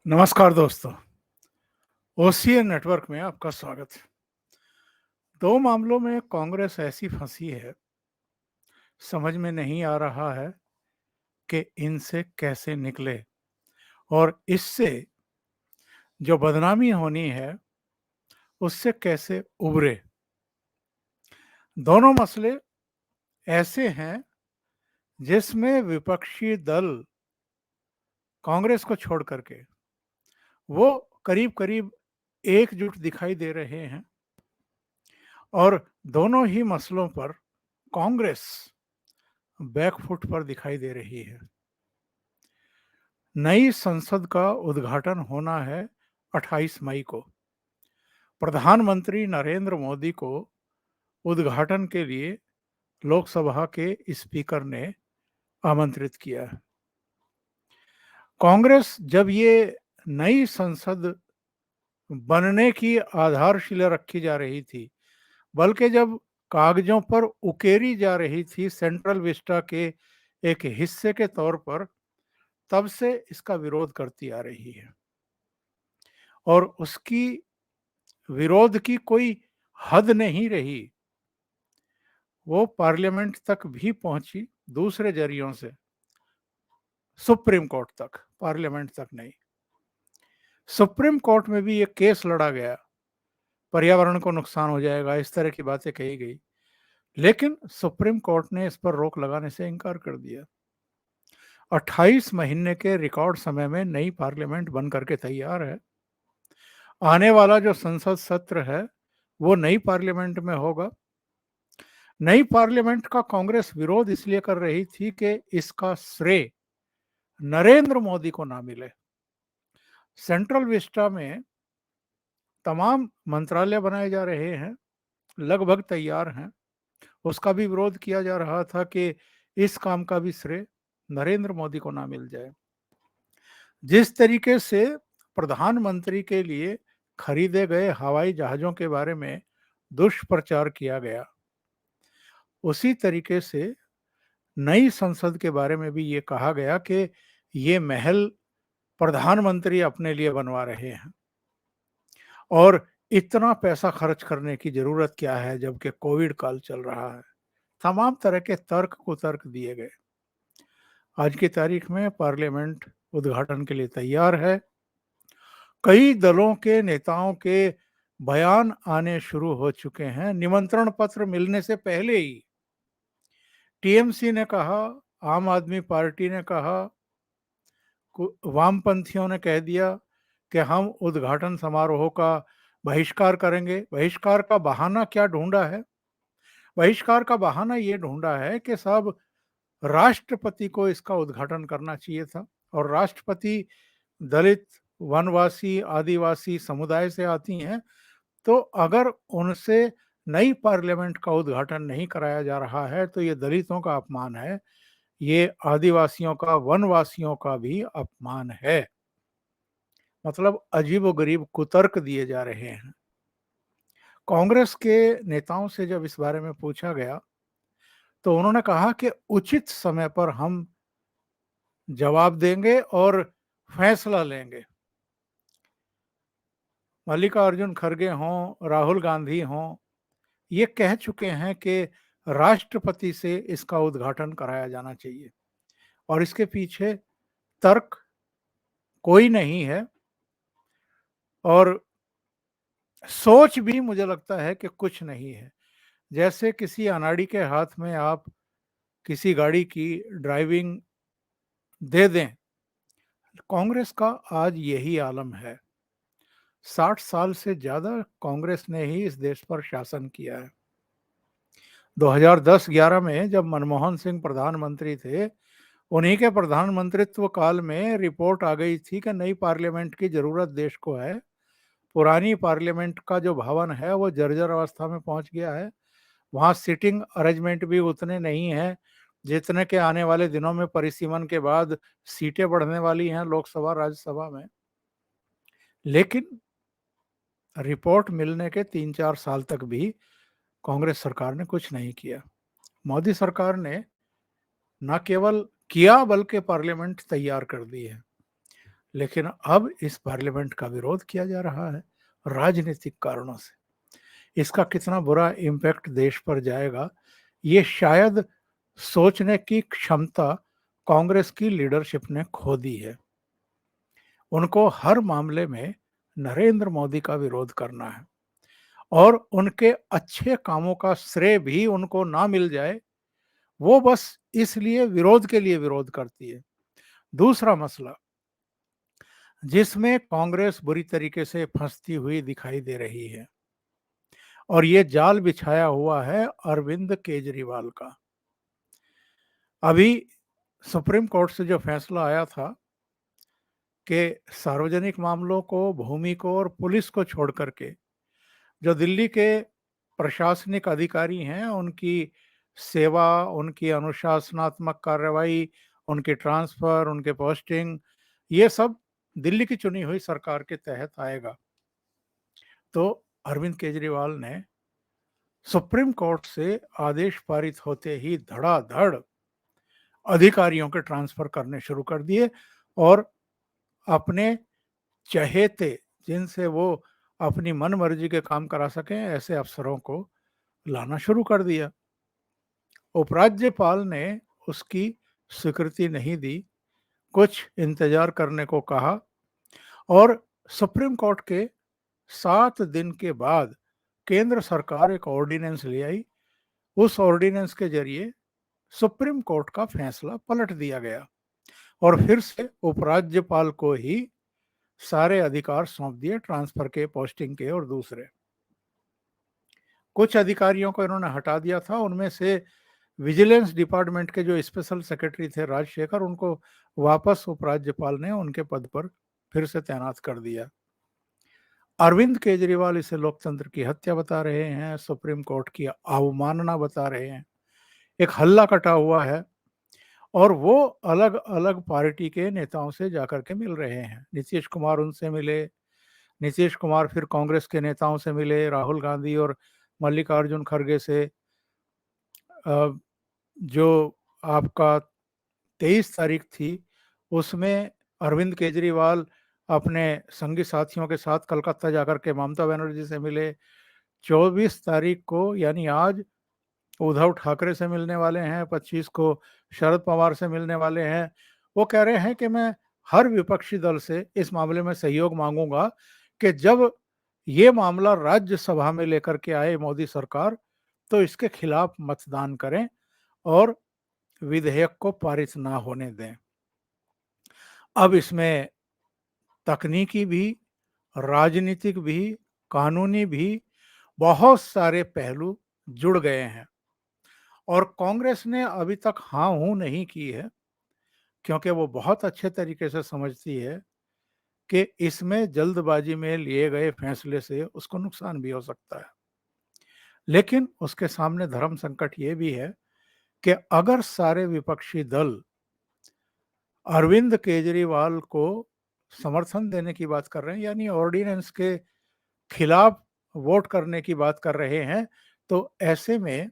नमस्कार दोस्तों, OCA network में आपका स्वागत है। दो मामलों में कांग्रेस ऐसी फंसी है, समझ में नहीं आ रहा है कि इनसे कैसे निकले और इससे जो बदनामी होनी है उससे कैसे उबरे। दोनों मसले ऐसे हैं जिसमें विपक्षी दल कांग्रेस को छोड़ करके वो करीब करीब एकजुट दिखाई दे रहे हैं और दोनों ही मसलों पर कांग्रेस बैकफुट पर दिखाई दे रही है। नई संसद का उद्घाटन होना है 28 मई को। प्रधानमंत्री नरेंद्र मोदी को उद्घाटन के लिए लोकसभा के स्पीकर ने आमंत्रित किया है। कांग्रेस जब ये नई संसद बनने की आधारशिला रखी जा रही थी, बल्कि जब कागजों पर उकेरी जा रही थी सेंट्रल विस्टा के एक हिस्से के तौर पर, तब से इसका विरोध करती आ रही है और उसकी विरोध की कोई हद नहीं रही। वो पार्लियामेंट तक भी पहुंची दूसरे जरियों से, सुप्रीम कोर्ट तक, पार्लियामेंट तक नहीं। सुप्रीम कोर्ट में भी ये केस लड़ा गया, पर्यावरण को नुकसान हो जाएगा, इस तरह की बातें कही गई, लेकिन सुप्रीम कोर्ट ने इस पर रोक लगाने से इनकार कर दिया। 28 महीने के रिकॉर्ड समय में नई पार्लियामेंट बन करके तैयार है। आने वाला जो संसद सत्र है वो नई पार्लियामेंट में होगा। नई पार्लियामेंट का कांग्रेस विरोध इसलिए कर रही थी कि इसका श्रेय नरेंद्र मोदी को ना मिले। सेंट्रल विस्टा में तमाम मंत्रालय बनाए जा रहे हैं, लगभग तैयार हैं। उसका भी विरोध किया जा रहा था कि इस काम का भी श्रेय नरेंद्र मोदी को ना मिल जाए। जिस तरीके से प्रधानमंत्री के लिए खरीदे गए हवाई जहाजों के बारे में दुष्प्रचार किया गया, उसी तरीके से नई संसद के बारे में भी ये कहा गया कि ये महल प्रधानमंत्री अपने लिए बनवा रहे हैं और इतना पैसा खर्च करने की जरूरत क्या है जबकि कोविड काल चल रहा है। तमाम तरह के तर्क कुतर्क दिए गए। आज की तारीख में पार्लियामेंट उद्घाटन के लिए तैयार है। कई दलों के नेताओं के बयान आने शुरू हो चुके हैं। निमंत्रण पत्र मिलने से पहले ही टीएमसी ने कहा, आम आदमी पार्टी ने कहा, वामपंथियों ने कह दिया कि हम उद्घाटन समारोह का बहिष्कार करेंगे। बहिष्कार का बहाना क्या ढूंढा है? बहिष्कार का बहाना ये ढूंढा है कि साहब, राष्ट्रपति को इसका उद्घाटन करना चाहिए था और राष्ट्रपति दलित, वनवासी, आदिवासी समुदाय से आती हैं, तो अगर उनसे नई पार्लियामेंट का उद्घाटन नहीं कराया जा रहा है तो ये दलितों का अपमान है, ये आदिवासियों का, वनवासियों का भी अपमान है। मतलब अजीबोगरीब कुतर्क दिए जा रहे हैं। कांग्रेस के नेताओं से जब इस बारे में पूछा गया तो उन्होंने कहा कि उचित समय पर हम जवाब देंगे और फैसला लेंगे। मल्लिकार्जुन खड़गे हों, राहुल गांधी हों, ये कह चुके हैं कि राष्ट्रपति से इसका उद्घाटन कराया जाना चाहिए और इसके पीछे तर्क कोई नहीं है और सोच भी मुझे लगता है कि कुछ नहीं है। जैसे किसी अनाड़ी के हाथ में आप किसी गाड़ी की ड्राइविंग दे दें, कांग्रेस का आज यही आलम है। 60 साल से ज्यादा कांग्रेस ने ही इस देश पर शासन किया है। 2010-11 में जब मनमोहन सिंह प्रधानमंत्री थे, उन्हीं के प्रधानमंत्रित्व काल में रिपोर्ट आ गई थी कि नई पार्लियामेंट की जरूरत देश को है। पुरानी पार्लियामेंट का जो भवन है वो जर्जर अवस्था में पहुंच गया है। वहां सिटिंग अरेंजमेंट भी उतने नहीं है जितने के आने वाले दिनों में परिसीमन के बाद सीटें बढ़ने वाली हैं लोकसभा राज्यसभा में। लेकिन रिपोर्ट मिलने के 3-4 साल तक भी कांग्रेस सरकार ने कुछ नहीं किया। मोदी सरकार ने न केवल किया बल्कि पार्लियामेंट तैयार कर दी है। लेकिन अब इस पार्लियामेंट का विरोध किया जा रहा है राजनीतिक कारणों से। इसका कितना बुरा इम्पैक्ट देश पर जाएगा, ये शायद सोचने की क्षमता कांग्रेस की लीडरशिप ने खो दी है। उनको हर मामले में नरेंद्र मोदी का विरोध करना है और उनके अच्छे कामों का श्रेय भी उनको ना मिल जाए, वो बस इसलिए विरोध के लिए विरोध करती है। दूसरा मसला जिसमें कांग्रेस बुरी तरीके से फंसती हुई दिखाई दे रही है और ये जाल बिछाया हुआ है अरविंद केजरीवाल का। अभी सुप्रीम कोर्ट से जो फैसला आया था कि सार्वजनिक मामलों को, भूमि को और पुलिस को छोड़ करके जो दिल्ली के प्रशासनिक अधिकारी हैं उनकी सेवा, उनकी अनुशासनात्मक कार्रवाई, उनकी ट्रांसफर, उनके पोस्टिंग, ये सब दिल्ली की चुनी हुई सरकार के तहत आएगा। तो अरविंद केजरीवाल ने सुप्रीम कोर्ट से आदेश पारित होते ही धड़ाधड़ अधिकारियों के ट्रांसफर करने शुरू कर दिए और अपने चहेते, जिनसे वो अपनी मन मर्जी के काम करा सकें, ऐसे अफसरों को लाना शुरू कर दिया। उपराज्यपाल ने उसकी स्वीकृति नहीं दी, कुछ इंतजार करने को कहा और सुप्रीम कोर्ट के 7 दिन के बाद केंद्र सरकार एक ऑर्डिनेंस ले आई। उस ऑर्डिनेंस के जरिए सुप्रीम कोर्ट का फैसला पलट दिया गया और फिर से उपराज्यपाल को ही सारे अधिकार सौंप दिए, ट्रांसफर के, पोस्टिंग के और दूसरे। कुछ अधिकारियों को इन्होंने हटा दिया था, उनमें से विजिलेंस डिपार्टमेंट के जो स्पेशल सेक्रेटरी थे राजशेखर, उनको वापस उपराज्यपाल ने उनके पद पर फिर से तैनात कर दिया। अरविंद केजरीवाल इसे लोकतंत्र की हत्या बता रहे हैं, सुप्रीम कोर्ट की अवमानना बता रहे हैं, एक हल्ला कटा हुआ है और वो अलग अलग पार्टी के नेताओं से जाकर के मिल रहे हैं। नीतीश कुमार उनसे मिले, नीतीश कुमार फिर कांग्रेस के नेताओं से मिले, राहुल गांधी और मल्लिकार्जुन खड़गे से। जो आपका 23 तारीख थी उसमें अरविंद केजरीवाल अपने संगी साथियों के साथ कलकत्ता जाकर के ममता बनर्जी से मिले। 24 तारीख को यानी आज उद्धव ठाकरे से मिलने वाले हैं, 25 को शरद पवार से मिलने वाले हैं। वो कह रहे हैं कि मैं हर विपक्षी दल से इस मामले में सहयोग मांगूंगा कि जब ये मामला राज्यसभा में लेकर के आए मोदी सरकार तो इसके खिलाफ मतदान करें और विधेयक को पारित ना होने दें। अब इसमें तकनीकी भी, राजनीतिक भी, कानूनी भी बहुत सारे पहलू जुड़ गए हैं और कांग्रेस ने अभी तक हाँ हूं नहीं की है, क्योंकि वो बहुत अच्छे तरीके से समझती है कि इसमें जल्दबाजी में लिए गए फैसले से उसको नुकसान भी हो सकता है। लेकिन उसके सामने धर्म संकट ये भी है कि अगर सारे विपक्षी दल अरविंद केजरीवाल को समर्थन देने की बात कर रहे हैं, यानी ऑर्डिनेंस के खिलाफ वोट करने की बात कर रहे हैं, तो ऐसे में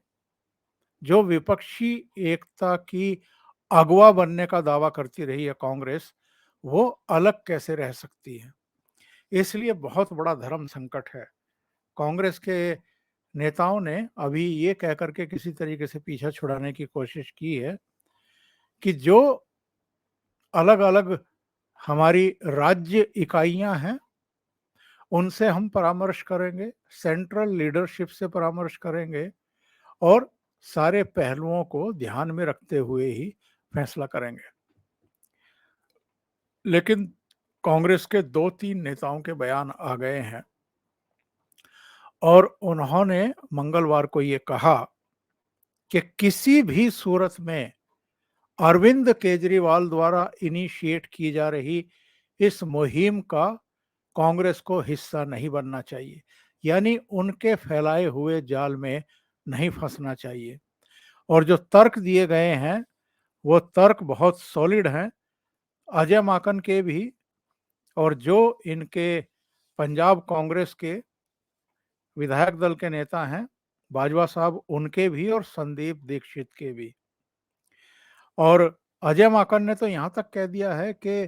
जो विपक्षी एकता की अगवा बनने का दावा करती रही है कांग्रेस, वो अलग कैसे रह सकती है। इसलिए बहुत बड़ा धर्म संकट है। कांग्रेस के नेताओं ने अभी ये कह करके किसी तरीके से पीछा छुड़ाने की कोशिश की है कि जो अलग अलग हमारी राज्य इकाइयां हैं उनसे हम परामर्श करेंगे, सेंट्रल लीडरशिप से परामर्श करेंगे और सारे पहलुओं को ध्यान में रखते हुए ही फैसला करेंगे। लेकिन कांग्रेस के 2-3 नेताओं के बयान आ गए हैं और उन्होंने मंगलवार को ये कहा कि किसी भी सूरत में अरविंद केजरीवाल द्वारा इनिशिएट की जा रही इस मुहिम का कांग्रेस को हिस्सा नहीं बनना चाहिए, यानी उनके फैलाए हुए जाल में नहीं फंसना चाहिए। और जो तर्क दिए गए हैं वो तर्क बहुत सॉलिड हैं, अजय माकन के भी और जो इनके पंजाब कांग्रेस के विधायक दल के नेता हैं बाजवा साहब, उनके भी और संदीप दीक्षित के भी। और अजय माकन ने तो यहाँ तक कह दिया है कि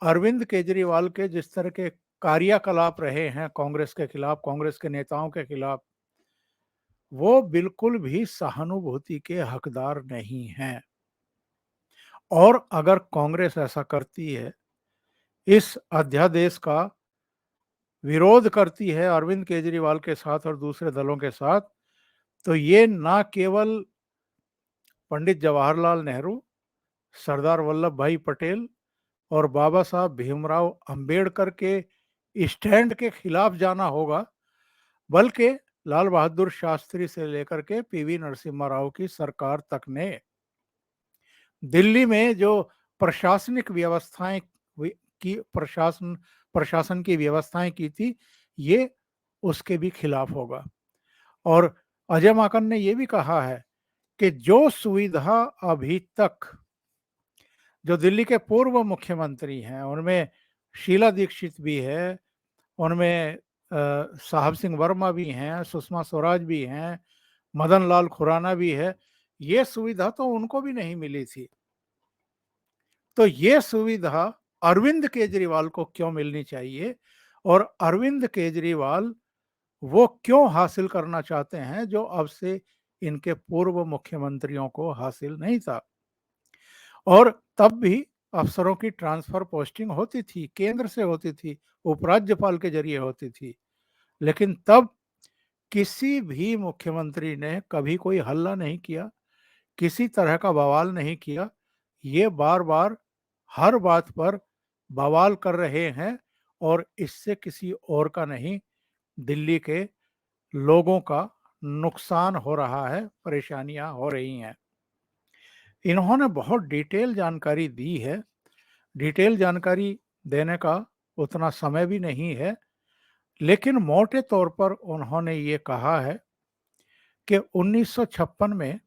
अरविंद केजरीवाल के जिस तरह के कार्यकलाप रहे हैं कांग्रेस के खिलाफ, कांग्रेस के नेताओं के खिलाफ, वो बिल्कुल भी सहानुभूति के हकदार नहीं हैं। और अगर कांग्रेस ऐसा करती है, इस अध्यादेश का विरोध करती है अरविंद केजरीवाल के साथ और दूसरे दलों के साथ, तो ये ना केवल पंडित जवाहरलाल नेहरू, सरदार वल्लभ भाई पटेल और बाबा साहब भीमराव अंबेडकर के स्टैंड के खिलाफ जाना होगा, बल्कि लाल बहादुर शास्त्री से लेकर के पीवी नरसिम्हा राव की सरकार तक ने दिल्ली में जो प्रशासनिक व्यवस्थाएं की प्रशासन की व्यवस्थाएं की थी, ये उसके भी खिलाफ होगा। और अजय माकन ने यह भी कहा है कि जो सुविधा अभी तक जो दिल्ली के पूर्व मुख्यमंत्री हैं, उनमें शीला दीक्षित भी है, उनमें साहब सिंह वर्मा भी हैं, सुषमा स्वराज भी हैं, मदन लाल खुराना भी है, ये सुविधा तो उनको भी नहीं मिली थी। तो ये सुविधा अरविंद केजरीवाल को क्यों मिलनी चाहिए, और अरविंद केजरीवाल वो क्यों हासिल करना चाहते हैं जो अब से इनके पूर्व मुख्यमंत्रियों को हासिल नहीं था। और तब भी अफसरों की ट्रांसफर पोस्टिंग होती थी, केंद्र से होती थी, उपराज्यपाल के जरिए होती थी, लेकिन तब किसी भी मुख्यमंत्री ने कभी कोई हल्ला नहीं किया, किसी तरह का बवाल नहीं किया। ये बार बार हर बात पर बवाल कर रहे हैं, और इससे किसी और का नहीं, दिल्ली के लोगों का नुकसान हो रहा है, परेशानियां हो रही हैं। इन्होंने बहुत डिटेल जानकारी दी है। डिटेल जानकारी देने का उतना समय भी नहीं है, लेकिन मोटे तौर पर उन्होंने ये कहा है कि 1956 में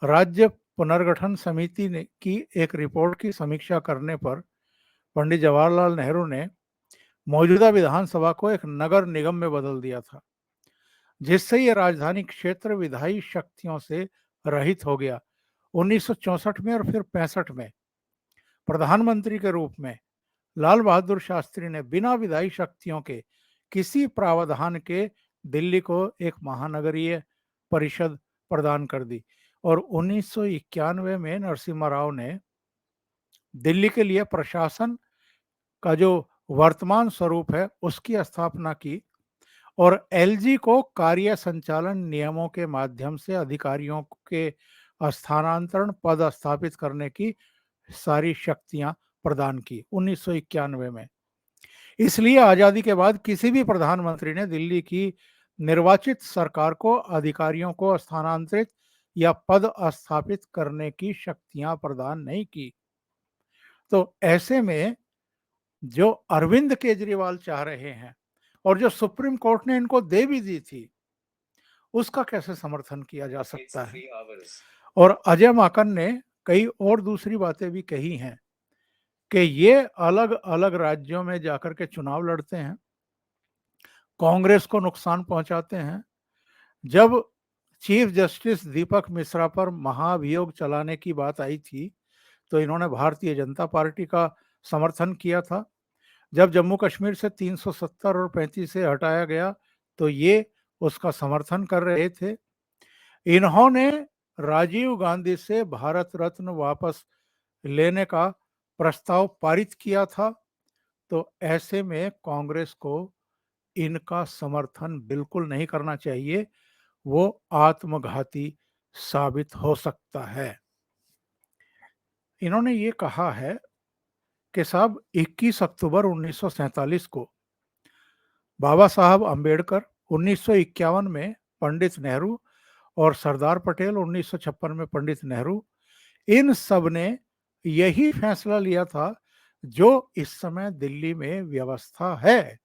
राज्य पुनर्गठन समिति ने की एक रिपोर्ट की समीक्षा करने पर पंडित जवाहरलाल नेहरू ने मौजूदा विधानसभा को एक नगर निगम में बदल दिया था, जिससे ये राजधानी क्षेत्र विधायी शक्तियों से रहित हो गया। 1964 में और फिर 65 में प्रधानमंत्री के रूप में लाल बहादुर शास्त्री ने बिना विधायी शक्तियों के किसी प्रावधान के दिल्ली को एक महानगरीय परिषद प्रदान कर दी, और 1991 में नरसिम्हा राव ने दिल्ली के लिए प्रशासन का जो वर्तमान स्वरूप है उसकी स्थापना की, और एलजी को कार्य संचालन नियमों के माध्यम से अधिकारियों के स्थानांतरण, पद स्थापित करने की सारी शक्तियां प्रदान की 1991 में। इसलिए आजादी के बाद किसी भी प्रधानमंत्री ने दिल्ली की निर्वाचित सरकार को अधिकारियों को स्थानांतरित या पद स्थापित करने की शक्तियां प्रदान नहीं की। तो ऐसे में जो अरविंद केजरीवाल चाह रहे हैं, और जो सुप्रीम कोर्ट ने इनको दे भी दी थी, उसका कैसे समर्थन किया जा सकता है। और अजय माकन ने कई और दूसरी बातें भी कही हैं कि ये अलग अलग राज्यों में जाकर के चुनाव लड़ते हैं, कांग्रेस को नुकसान पहुंचाते हैं। जब चीफ जस्टिस दीपक मिश्रा पर महाभियोग चलाने की बात आई थी, तो इन्होंने भारतीय जनता पार्टी का समर्थन किया था। जब जम्मू कश्मीर से 370 और 35 से हटाया गया, तो ये उसका समर्थन कर रहे थे। इन्होंने राजीव गांधी से भारत रत्न वापस लेने का प्रस्ताव पारित किया था। तो ऐसे में कांग्रेस को इनका समर्थन बिल्कुल नहीं करना चाहिए, वो आत्मघाती साबित हो सकता है। इन्होंने ये कहा है कि साहब 21 अक्टूबर 1947 को बाबा साहब अंबेडकर, 1951 में पंडित नेहरू और सरदार पटेल, 1956 में पंडित नेहरू, इन सब ने यही फैसला लिया था जो इस समय दिल्ली में व्यवस्था है,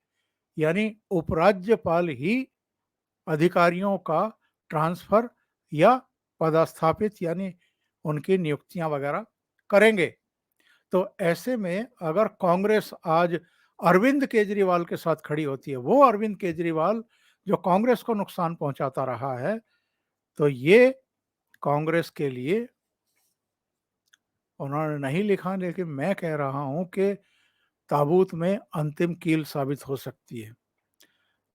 यानी उपराज्यपाल ही अधिकारियों का ट्रांसफर या पदस्थापित यानी उनकी नियुक्तियां वगैरह करेंगे। तो ऐसे में अगर कांग्रेस आज अरविंद केजरीवाल के साथ खड़ी होती है, वो अरविंद केजरीवाल जो कांग्रेस को नुकसान पहुंचाता रहा है, तो ये कांग्रेस के लिए, उन्होंने नहीं लिखा लेकिन मैं कह रहा हूं कि ताबूत में अंतिम कील साबित हो सकती है।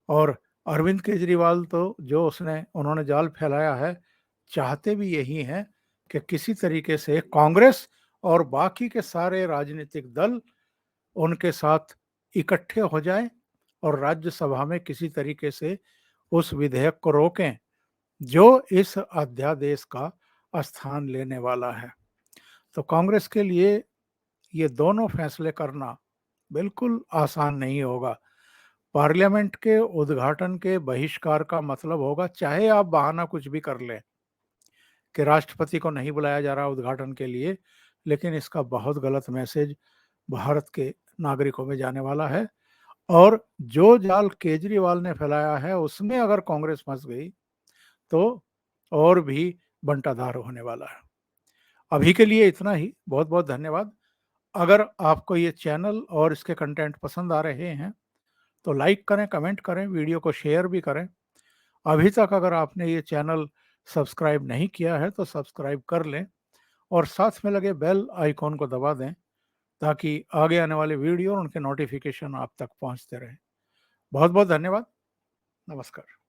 और अरविंद केजरीवाल तो जो उन्होंने जाल फैलाया है, चाहते भी यही हैं कि किसी तरीके से कांग्रेस और बाकी के सारे राजनीतिक दल उनके साथ इकट्ठे हो जाएं और राज्यसभा में किसी तरीके से उस विधेयक को रोकें जो इस अध्यादेश का स्थान लेने वाला है। तो कांग्रेस के लिए ये दोनों फैसले करना बिल्कुल आसान नहीं होगा। पार्लियामेंट के उद्घाटन के बहिष्कार का मतलब होगा, चाहे आप बहाना कुछ भी कर लें कि राष्ट्रपति को नहीं बुलाया जा रहा उद्घाटन के लिए, लेकिन इसका बहुत गलत मैसेज भारत के नागरिकों में जाने वाला है। और जो जाल केजरीवाल ने फैलाया है उसमें अगर कांग्रेस फंस गई तो और भी बंटाधार होने वाला है। अभी के लिए इतना ही। बहुत बहुत धन्यवाद। अगर आपको ये चैनल और इसके कंटेंट पसंद आ रहे हैं तो लाइक करें, कमेंट करें, वीडियो को शेयर भी करें। अभी तक अगर आपने ये चैनल सब्सक्राइब नहीं किया है तो सब्सक्राइब कर लें और साथ में लगे बेल आइकॉन को दबा दें ताकि आगे आने वाले वीडियो और उनके नोटिफिकेशन आप तक पहुंचते रहें। बहुत बहुत धन्यवाद। नमस्कार।